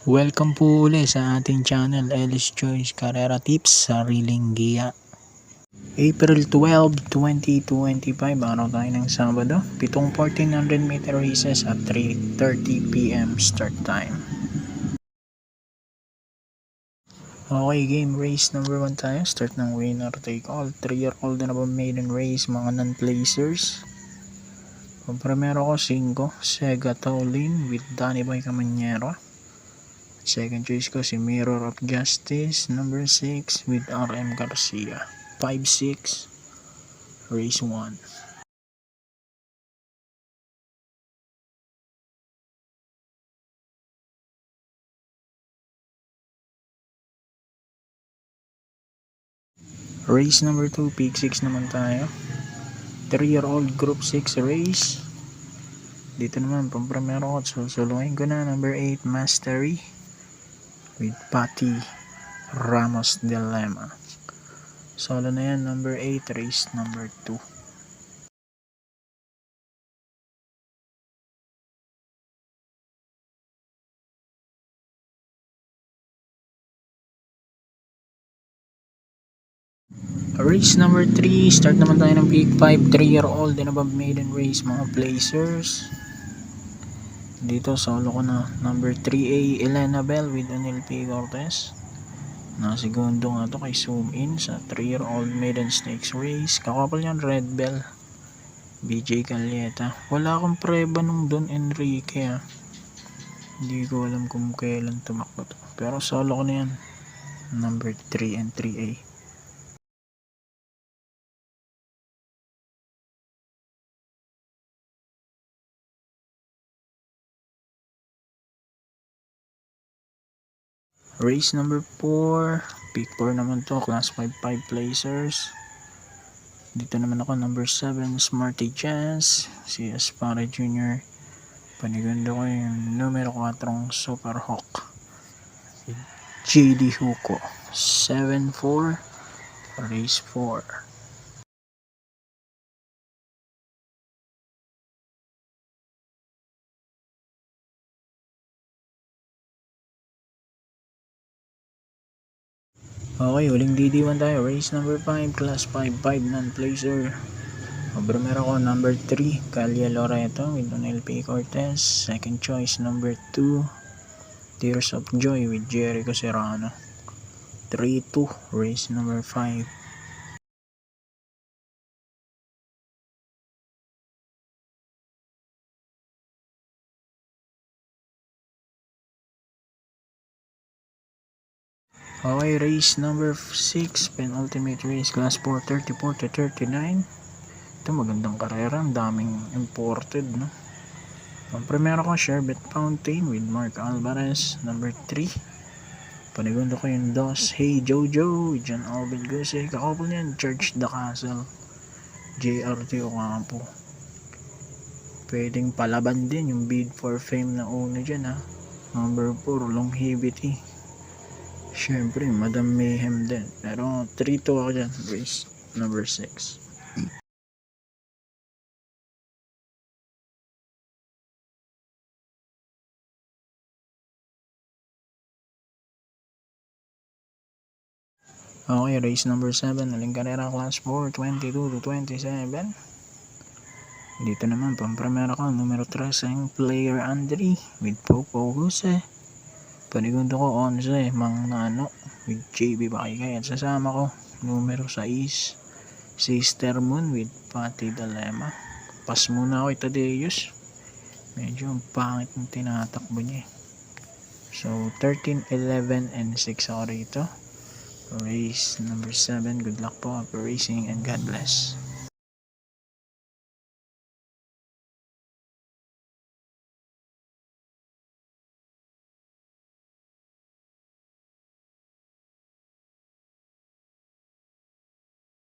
Welcome po ulit sa ating channel, Ellis Choice Carrera Tips, Sariling Giya. April 12, 2025, araw tayo ng Sabado. 1400 meter races at 3:30 PM start time. Okay, game race number 1 tayo. Start ng winner take all. 3-year-old na ba maiden race, mga non-placers. Ang primero ko 5, Sega Taulin with Danny Boy Caminero. Second choice ko si Mirror of Justice, number 6 with RM Garcia. 5-6, race 1. Race number 2, pick 6 naman tayo. 3-year-old group 6 race. Dito naman, pampremero ko, susuluhin ko na number 8, Mastery with Patty Ramos Dilemma. Solo na yan, number 8, race number 2. Race number 3, start naman tayo ng pick 5, 3-year-old and above maiden race, mga placers. Dito solo ko na number 3A, Elena Bell with Anil P. Cortez. Segundo nga to kay zoom in sa 3-year-old maiden stakes race. Kakapal yan, Red Bell, BJ Caleta. Wala akong preba nung Don Enrique hindi ko alam kung kailan tumakbo to, pero solo ko na yan, number 3 and 3A. Race number 4, pick 4 naman to, class 5 placers. Dito naman ako number 7, Smarty Jazz, si Aspare Jr. Panigundo ko yung numero 4, Super Hawk, JD Huko. 7-4, race 4. Okay, huling DD1 tayo. Race number 5, class 5 non-placer. Primero ko number 3, Calia Loreto with Donel P. Cortez. Second choice number 2, Tears of Joy with Jericho Serrano. 3-2, race number 5. Okay, race number 6, penultimate race, class 4, 34 to 39. Ito magandang karera, ang daming imported, no? Ang primero ko, Sherbet Fountain with Mark Alvarez, number 3. Panigundo ko yung DOS, Hey Jojo with John Alvin Guse. Kakapal niyan, Church the Castle, JRT Ocampo. Pwedeng palaban din yung Bid for Fame na una dyan, number 4, Longevity. Siyempre, Madam Mayhem din. Pero 3-2 ako dyan, race number 6. Okay, race number 7, aling karera, class 4, 22 to 27. Dito naman, pampremera ko, numero 3, Player Andre with Popo Guse. Panigundo ko 11, Mang Nano with JB Bakikay. At sasama ko numero 6, Sister Moon with Patty Dilemma. Pas muna ako Tadeus, medyo pangit ng tinatakbo niya. So 13, 11 and 6 ako rito. Race number 7, good luck po, happy racing and God bless.